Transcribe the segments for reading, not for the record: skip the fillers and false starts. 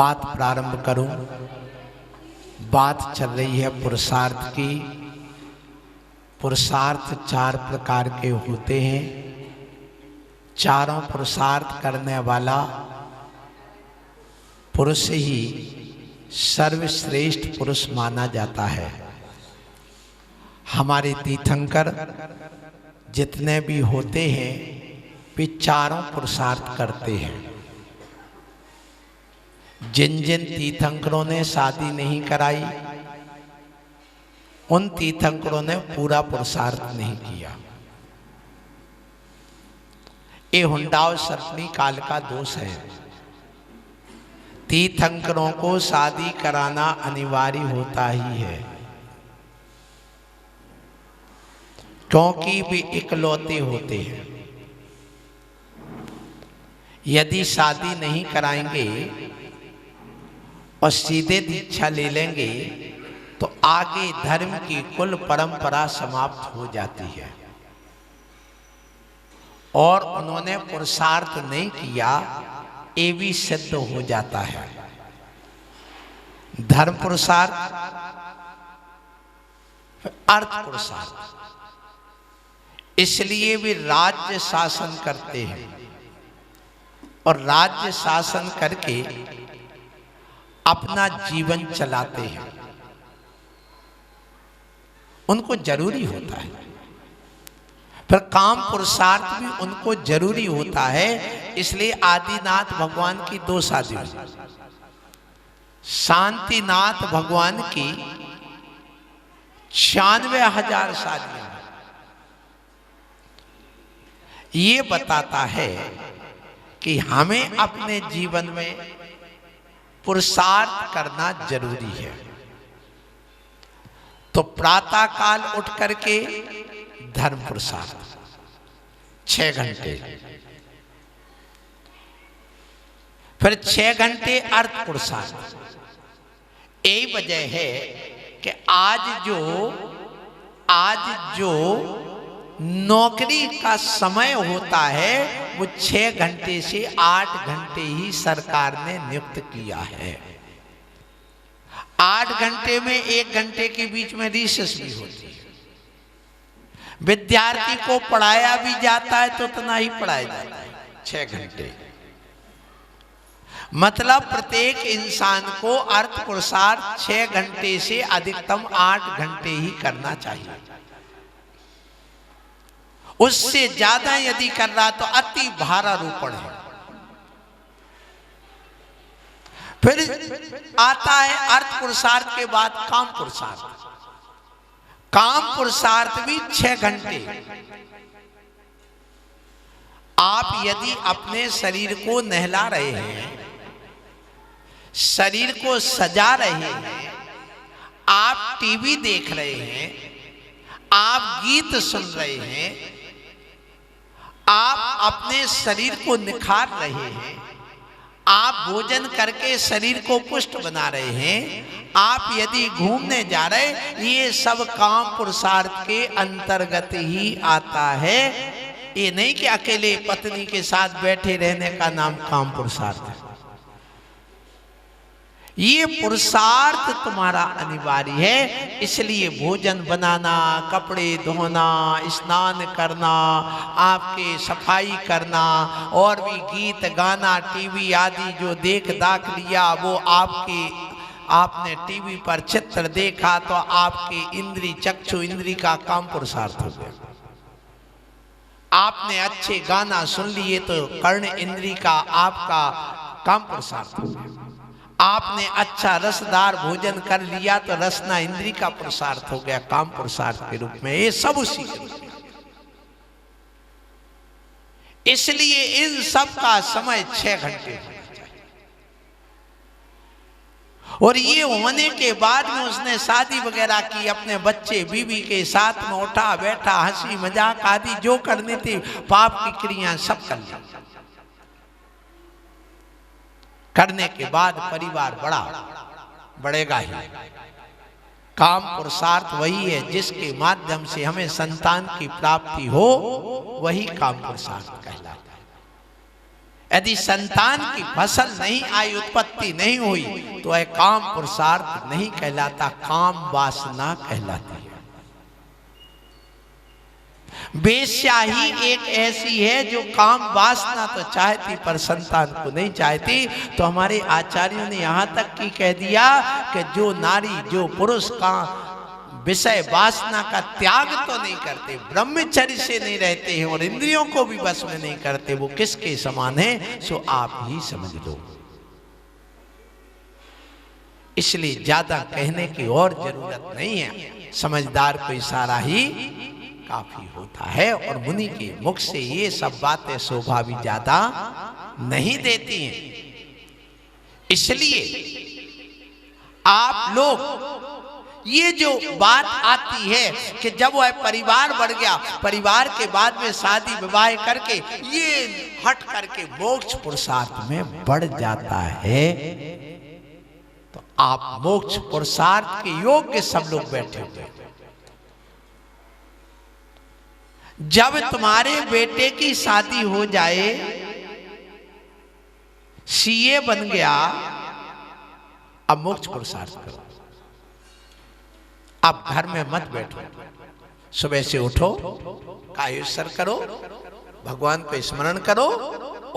बात प्रारंभ करूं। बात चल रही है पुरुषार्थ की। पुरुषार्थ 4 प्रकार के होते हैं। चारों पुरुषार्थ करने वाला पुरुष ही सर्वश्रेष्ठ पुरुष माना जाता है। हमारे तीर्थंकर जितने भी होते हैं वे चारों पुरुषार्थ करते हैं। जिन जिन तीर्थंकरों ने शादी नहीं कराई उन तीर्थंकरों ने पूरा पुरुषार्थ नहीं किया। ये हुंडाव सर्पनी काल का दोष है। तीर्थंकरों को शादी कराना अनिवार्य होता ही है, क्योंकि वे इकलौते होते हैं। यदि शादी नहीं कराएंगे और सीधे दीक्षा ले लेंगे तो आगे धर्म की कुल परंपरा समाप्त हो जाती है। और उन्होंने पुरुषार्थ नहीं किया ये भी सिद्ध हो जाता है। धर्म पुरुषार्थ, अर्थ पुरुषार्थ, इसलिए वे राज्य शासन करते हैं और राज्य शासन करके अपना जीवन चलाते हैं। उनको जरूरी होता है। फिर काम पुरुषार्थ भी उनको जरूरी होता है। इसलिए आदिनाथ भगवान की 2 शादी हुई। शांतिनाथ भगवान की 96,000 शादियां। ये बताता है कि हमें अपने जीवन में पुरुषार्थ करना जरूरी है। तो प्रातः काल उठ करके धर्म पुरुषार्थ 6 घंटे, फिर 6 घंटे अर्थ पुरुषार्थ। यही वजह है कि आज जो नौकरी का समय होता है वो 6 घंटे से 8 घंटे ही सरकार ने नियुक्त किया है। 8 घंटे में 1 घंटे के बीच में रिसेस भी होती है। विद्यार्थी को पढ़ाया भी जाता है तो उतना ही पढ़ाया जाता है 6 घंटे। मतलब प्रत्येक इंसान को अर्थ पुरुषार्थ 6 घंटे से अधिकतम 8 घंटे ही करना चाहिए। उससे ज्यादा यदि कर रहा तो अति भारारोपण है। फिर आता है अर्थ पुरुषार्थ के बाद काम पुरुषार्थ। काम पुरुषार्थ भी 6 घंटे। आप यदि अपने शरीर को नहला रहे हैं, शरीर को सजा रहे हैं, आप टीवी देख रहे हैं, आप गीत सुन रहे हैं, आप अपने शरीर को निखार रहे हैं, आप भोजन करके शरीर को पुष्ट बना रहे हैं, आप यदि घूमने जा रहे, ये सब काम पुरुषार्थ के अंतर्गत ही आता है। ये नहीं कि अकेले पत्नी के साथ बैठे रहने का नाम काम पुरुषार्थ है। ये पुरुषार्थ तुम्हारा अनिवार्य है। इसलिए भोजन बनाना, कपड़े धोना, स्नान करना, आपके सफाई करना, और भी गीत गाना, टीवी आदि जो देख दाख लिया वो आपने टीवी पर चित्र देखा तो आपके इंद्री चक्षु इंद्री का काम पुरुषार्थ हो गया। आपने अच्छे गाना सुन लिए तो कर्ण इंद्री का आपका काम पुरुषार्थ हो गया। आपने अच्छा रसदार भोजन कर लिया तो रसना इंद्री का पुरुषार्थ हो गया काम पुरुषार्थ के रूप में। ये सब उसी के रूप में। इसलिए इन सब का समय 6 घंटे होना चाहिए। और ये होने के बाद में उसने शादी वगैरह की, अपने बच्चे बीवी के साथ में उठा बैठा, हंसी मजाक आदि जो करनी थी, पाप की क्रियाएं सब कर ली। करने के बाद परिवार बढ़ेगा ही। काम पुरुषार्थ वही है जिसके माध्यम से हमें संतान की प्राप्ति हो, वही काम पुरुषार्थ कहलाता है। यदि संतान की फसल नहीं आई, उत्पत्ति नहीं हुई, तो यह काम पुरुषार्थ नहीं कहलाता, काम वासना कहलाती है। वेश्या ही एक ऐसी है जो काम वासना तो चाहती पर संतान को नहीं चाहती। तो हमारे आचार्यों ने यहाँ तक की कह दिया कि जो नारी, जो पुरुष का विषय वासना का त्याग तो नहीं करते, ब्रह्मचर्य से नहीं रहते हैं और इंद्रियों को भी वश में नहीं करते, वो किसके समान है, सो आप ही समझ लो। इसलिए ज्यादा कहने की और जरूरत नहीं है, समझदार को इशारा ही काफी होता है। और मुनि के मुख से ये सब बातें शोभा भी ज्यादा नहीं देती हैं। इसलिए आप लोग ये जो बात आती है कि जब वह परिवार बढ़ गया, परिवार के बाद में शादी विवाह करके ये हट करके मोक्ष पुरुषार्थ में बढ़ जाता है, तो आप मोक्ष पुरुषार्थ के योग्य सब लोग बैठे हुए। जब तुम्हारे बेटे की शादी हो जाए, सीए बन गया, अब मोक्ष पुरुषार्थ करो। अब घर में मत बैठो, सुबह से उठो, कायेश्वर करो, भगवान को स्मरण करो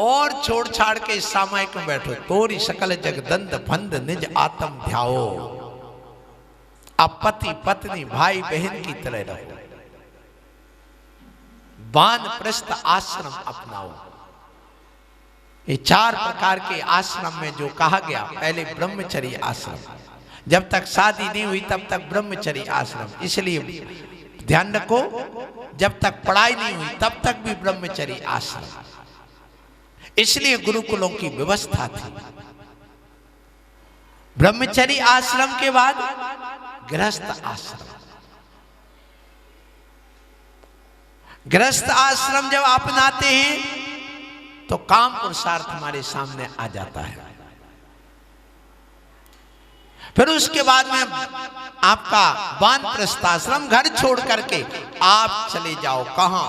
और छोड़ छाड़ के इस सामायिक में बैठो। तोरी सकल जगदंत फंद निज आत्म ध्याओ। अब पति पत्नी भाई बहन की तरह रहो, वानप्रस्थ आश्रम अपनाओ। ये 4 प्रकार के आश्रम में जो कहा गया, पहले ब्रह्मचर्य आश्रम, जब तक शादी नहीं हुई तब तक ब्रह्मचर्य आश्रम, इसलिए ध्यान रखो, जब तक पढ़ाई नहीं हुई तब तक भी ब्रह्मचर्य आश्रम, इसलिए गुरुकुलों की व्यवस्था थी। ब्रह्मचर्य आश्रम के बाद गृहस्थ आश्रम। गृहस्थ आश्रम जब अपनाते हैं तो काम पुरुषार्थ हमारे सामने आ जाता है। फिर उसके बाद में आपका वानप्रस्थ आश्रम, घर छोड़ करके आप चले जाओ कहां,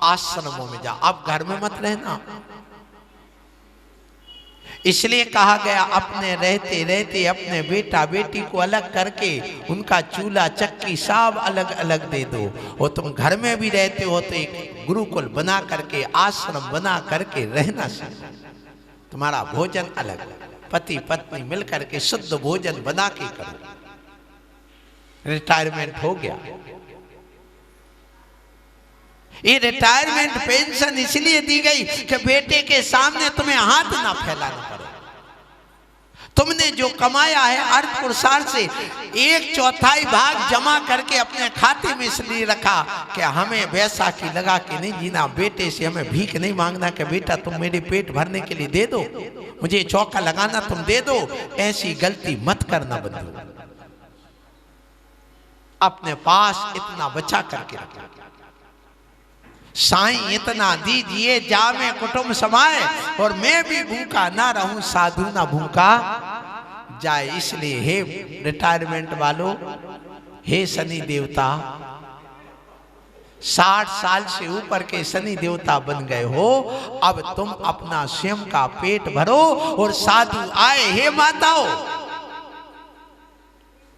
आश्रमों में जाओ, आप घर में मत रहना। इसलिए कहा गया अपने रहते रहते अपने बेटा बेटी को अलग करके उनका चूल्हा चक्की सब अलग अलग दे दो। और तुम घर में भी रहते हो तो एक गुरुकुल बना करके, आश्रम बना करके रहना सीखो। तुम्हारा भोजन अलग, पति पत्नी मिलकर के शुद्ध भोजन बना के करो। रिटायरमेंट हो गया, ये रिटायरमेंट पेंशन इसलिए दी गई कि बेटे के सामने तुम्हें हाथ ना फैलाना पड़े। तुमने जो कमाया है अर्थ पुरुषार्थ से 1/4 भाग जमा करके अपने खाते में इसलिए रखा कि हमें बैसाखी लगा के नहीं जीना, बेटे से हमें भीख नहीं मांगना कि बेटा तुम मेरे पेट भरने के लिए दे दो, मुझे चौका लगाना तुम दे दो। ऐसी गलती मत करना बंधु, अपने पास इतना बचा करके रखो। साईं इतना दीजिए जामे कुटुंब समाए, और मैं भी भूखा ना रहूं साधु ना भूखा जाए। इसलिए हे रिटायरमेंट वालों, हे शनि देवता, 60 साल से ऊपर के शनि देवता बन गए हो, अब तुम अपना स्वयं का पेट भरो और साधु आए। हे माताओं,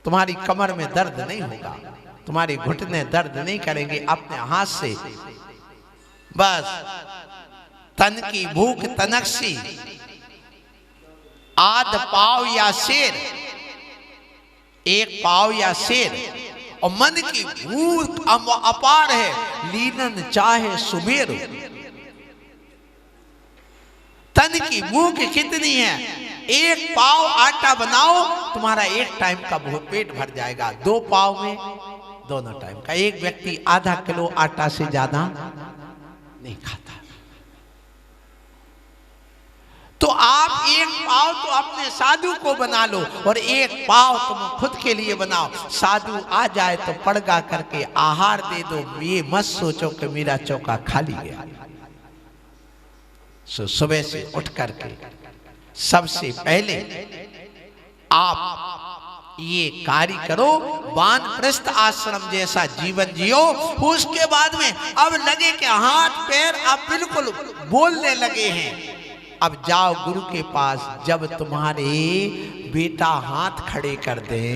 तुम्हारी कमर में दर्द नहीं होगा, तुम्हारे घुटने दर्द नहीं करेंगे। अपने हाथ से बस तन की भूख तनकसी, आध पाव या शेर, 1 पाव या शेर, और मन की भूख अपार है, लीनन चाहे सुमेर। तन की भूख कितनी है, 1 पाव आटा बनाओ, तुम्हारा 1 टाइम का पेट भर जाएगा। 2 पाव में दोनों टाइम का। एक व्यक्ति आधा किलो आटा से ज्यादा नहीं खाता। तो आप 1 पाव तो अपने साधु को बना लो और 1 पाव तुम खुद के लिए बनाओ। साधु आ जाए तो पड़गा करके आहार दे दो, ये मत सोचो कि मेरा चौका खाली गया। सुबह से उठ करके सबसे पहले आप ये कार्य करो, वानप्रस्थ आश्रम जैसा जीवन जियो। उसके बाद में अब लगे कि हाथ पैर अब बिल्कुल बोलने लगे हैं, अब जाओ गुरु के पास, जब तुम्हारे बेटा हाथ खड़े कर दे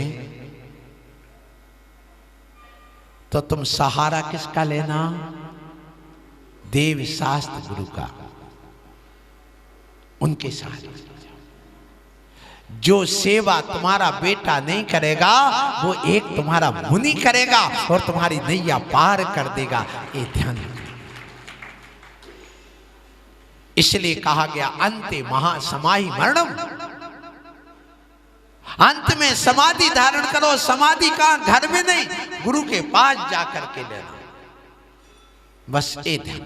तो तुम सहारा किसका लेना? देव शास्त्र गुरु का, उनके सहारे। जो सेवा तुम्हारा बेटा नहीं करेगा वो एक तुम्हारा मुनि करेगा और तुम्हारी नैया पार कर देगा। ये ध्यान रखना। इसलिए कहा गया अंते महासमाहि मरणम, अंत में समाधि धारण करो। समाधि कहां? घर में नहीं, गुरु के पास जाकर के लेना। बस ये ध्यान।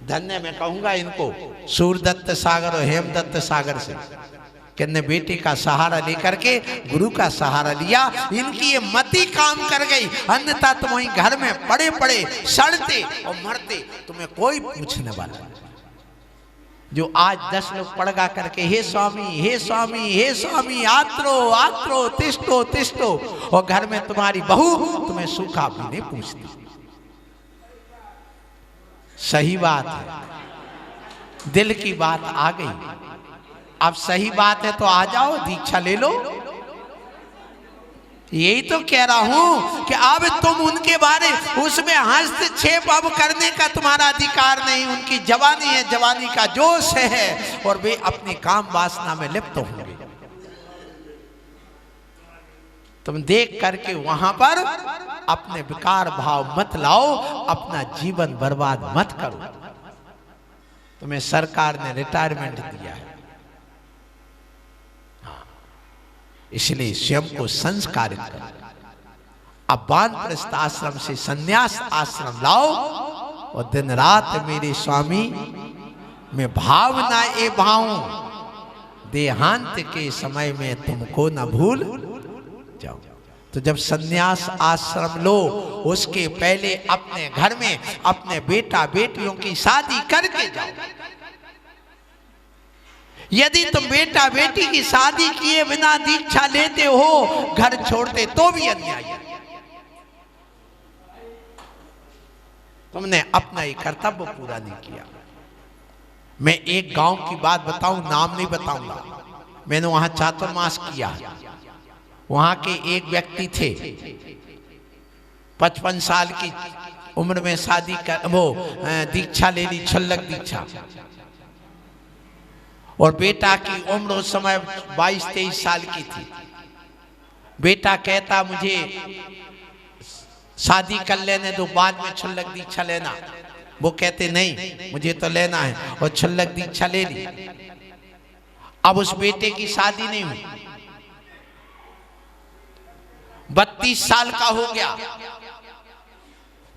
धन्य मैं कहूंगा इनको सूरदत्त सागर और हेमदत्त सागर से, किन्ने बेटे का सहारा लेकर के गुरु का सहारा लिया। इनकी ये मति काम कर गई, अन्यथा तुम वहीं घर में पड़े पड़े सड़ते और मरते, तुम्हें कोई पूछने वाला नहीं। जो आज 10 लोग पड़गा करके हे स्वामी हे स्वामी हे स्वामी आत्रो आत्रो तिष्ठो तिष्ठो, और घर में तुम्हारी बहू तुम्हें सूखा भी नहीं पूछती। सही बात है, दिल की बात आ गई। अब सही बात है तो आ जाओ, दीक्षा ले लो। यही तो कह रहा हूं कि अब तुम उनके बारे उसमें हस्तक्षेप अब करने का तुम्हारा अधिकार नहीं। उनकी जवानी है, जवानी का जोश है और वे अपनी काम वासना में लिप्त होंगे। तुम देख करके वहां पर अपने विकार भाव मत लाओ, अपना जीवन बर्बाद मत करो। तुम्हें सरकार ने रिटायरमेंट दिया है, इसलिए स्वयं को संस्कारित करो। अब वानप्रस्थ आश्रम से संन्यास आश्रम लाओ और दिन रात मेरे स्वामी मैं भावना ए भाऊं, देहांत के समय में तुमको न भूल जाओ। तो जब संन्यास आश्रम लो, उसके पहले अपने घर में अपने बेटा बेटियों की शादी करके जाओ। यदि तुम बेटा बेटी की शादी किए बिना दीक्षा लेते हो, घर छोड़ते, तो भी अन्याय है। तुमने अपना ये कर्तव्य पूरा नहीं किया। मैं एक गांव की बात बताऊं, नाम नहीं बताऊंगा। मैंने वहां चातुर्मास किया। वहां के एक व्यक्ति थे, 55 साल की उम्र में शादी कर वो दीक्षा ले ली, छल्लक दीक्षा। और बेटा की उम्र उस समय 22-23 साल की थी। बेटा कहता मुझे शादी कर लेने दो, बाद में छल्लक दीक्षा लेना। वो कहते नहीं मुझे तो लेना है, और छल्लक दीक्षा ले ली। अब उस बेटे की शादी नहीं हुई। 32 साल का हो गया,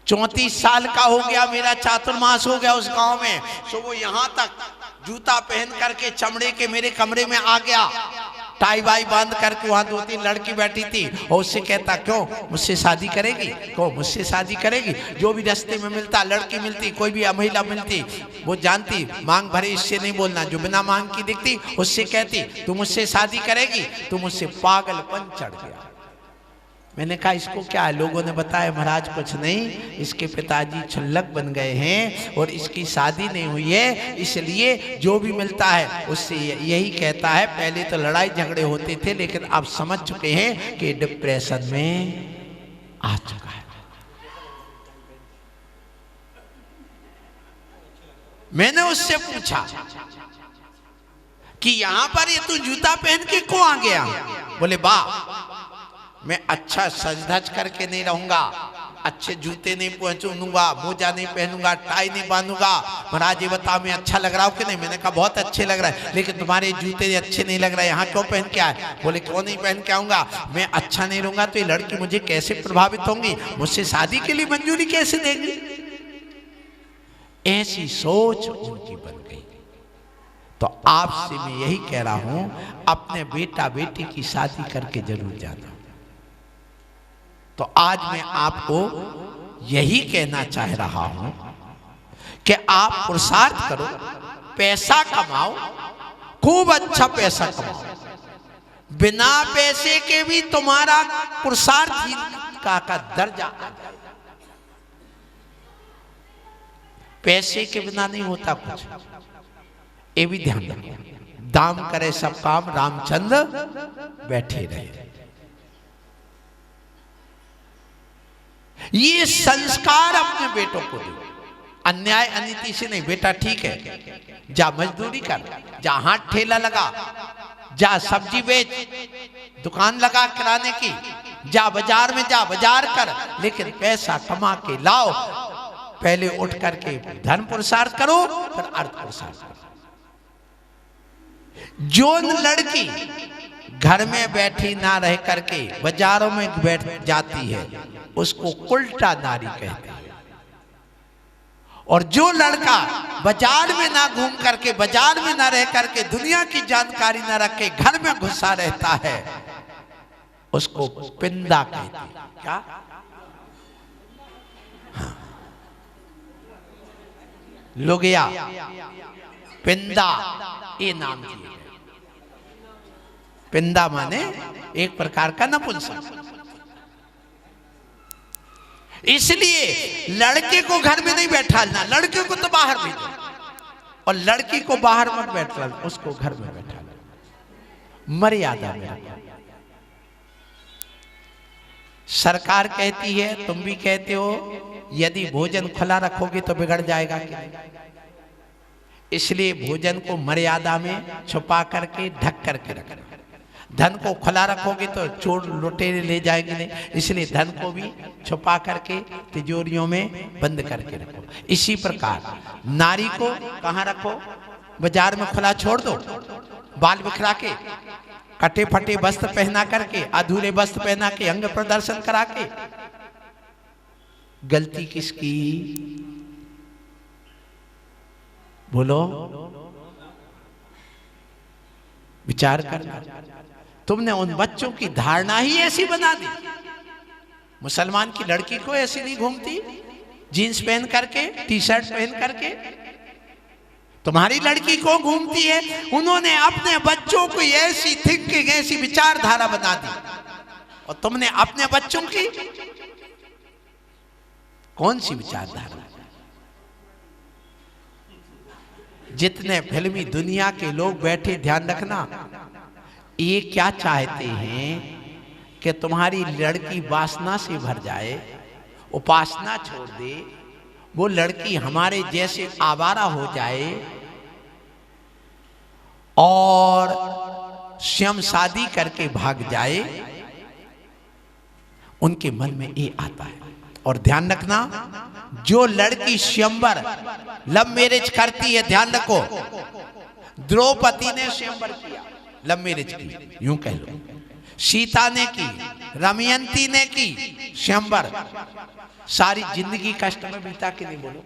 34 साल का हो गया, मेरा चातुर्मास हो गया उस गांव में। सो वो यहां तक जूता पहन करके चमड़े के मेरे कमरे में आ गया, टाई वाई बांध करके। वहां 2-3 लड़की बैठी थी और उससे कहता क्यों मुझसे शादी करेगी, क्यों मुझसे शादी करेगी। जो भी रास्ते में मिलता, लड़की मिलती, कोई भी महिला मिलती, वो जानती मांग भरे इससे नहीं बोलना। जो बिना मांग की दिखती उससे कहती तू मुझसे शादी करेगी। तू मुझसे पागलपन चढ़ गया। मैंने कहा इसको क्या है? लोगों ने बताया महाराज कुछ नहीं, इसके पिताजी छल्लक बन गए हैं और इसकी शादी नहीं हुई है, इसलिए जो भी मिलता है उससे यही कहता है। पहले तो लड़ाई झगड़े होते थे, लेकिन अब समझ चुके हैं कि डिप्रेशन में आ चुका है। मैंने उससे पूछा कि यहां पर ये तू जूता पहन के क्यों आ गया? बोले बा मैं अच्छा सज धज करके नहीं रहूंगा, अच्छे जूते नहीं पहनूंगा, मोजा नहीं पहनूंगा, टाई नहीं बांधूंगा। महाराज ये बताओ मैं अच्छा लग रहा हूँ कि नहीं? मैंने कहा बहुत अच्छे लग रहा है, लेकिन तुम्हारे जूते अच्छे नहीं लग रहे, यहाँ क्यों पहन के आए? बोले क्यों नहीं पहन के आऊंगा? मैं अच्छा नहीं रहूंगा तो ये लड़की मुझे कैसे प्रभावित होंगी, मुझसे शादी के लिए मंजूरी कैसे देगी? ऐसी सोच उनकी बन गई। तो आपसे मैं यही कह रहा हूं, अपने बेटा बेटी की शादी करके जरूर जाना। तो आज मैं आपको यही कहना चाह रहा हूं कि आप पुरुषार्थ करो, पैसा कमाओ, खूब अच्छा पैसा कमाओ। बिना पैसे के भी तुम्हारा पुरुषार्थ का दर्जा आ जाए। पैसे के बिना नहीं होता कुछ। ये भी ध्यान रखो। दाम करे सब काम, रामचंद्र बैठे रहे। ये संस्कार अपने बेटों को दो, अन्याय अनीति से नहीं। बेटा ठीक है, जा मजदूरी कर, जा हाथ ठेला लगा, जा सब्जी बेच, दुकान लगा किराने की, जा बाजार में जा बाजार कर, लेकिन पैसा कमा के लाओ। पहले उठ करके धन पुरुषार्थ करो, फिर अर्थ पुरुषार्थ करो। जो लड़की घर में बैठी ना रह करके बाजारों में बैठ जाती है, उसको उल्टा नारी कहते हैं। और जो लड़का बाजार में ना घूम करके, बाजार में ना रह करके, दुनिया की जानकारी ना रख के घर में घुसा रहता है, उसको पिंदा कहते हैं। क्या? हाँ। लुगिया, पिंदा, ये नाम दिए। पिंदा माने एक प्रकार का नपुंसक। इसलिए लड़के को घर में नहीं बैठाना, लड़के को तो बाहर भेजो, और लड़की को बाहर मत बैठाना, उसको घर में बैठाना, मर्यादा में रखो। सरकार कहती है, तुम भी कहते हो, यदि भोजन खुला रखोगे तो बिगड़ जाएगा कि नहीं? इसलिए भोजन को मर्यादा में छुपा करके ढक करके रखना। धन को खुला रखोगे तो चोर लुटेरे ले जाएंगे नहीं, इसलिए धन को भी छुपा करके तिजोरियों में बंद करके रखो। इसी प्रकार नारी को कहाँ रखो? बाजार में खुला छोड़ दो, बाल बिखरा के, कटे फटे वस्त्र पहना करके, अधूरे वस्त्र पहना के, अंग प्रदर्शन करा के। गलती किसकी? बोलो, विचार करना। तुमने उन बच्चों की धारणा ही ऐसी बना दी। मुसलमान की लड़की को ऐसी नहीं घूमती जीन्स पहन करके, टी शर्ट पहन करके। तुम्हारी लड़की को घूमती है। उन्होंने अपने बच्चों को ऐसी थिंकिंग, ऐसी विचारधारा बना दी, और तुमने अपने बच्चों की कौन सी विचारधारा? जितने फिल्मी दुनिया के लोग बैठे, ध्यान रखना, ये क्या चाहते हैं कि तुम्हारी लड़की वासना से भर जाए, उपासना छोड़ दे, वो लड़की हमारे जैसे आवारा हो जाए और स्वयं शादी करके भाग जाए। उनके मन में ये आता है। और ध्यान रखना, जो लड़की स्वयंवर लव मैरिज करती है, ध्यान रखो, द्रौपदी ने स्वयंवर किया, लव मैरिज की, यूं कह लो। सीता ने की, दमयंती ने की स्वयंवर। सारी जिंदगी कष्ट में बीता कि नहीं? बोलो।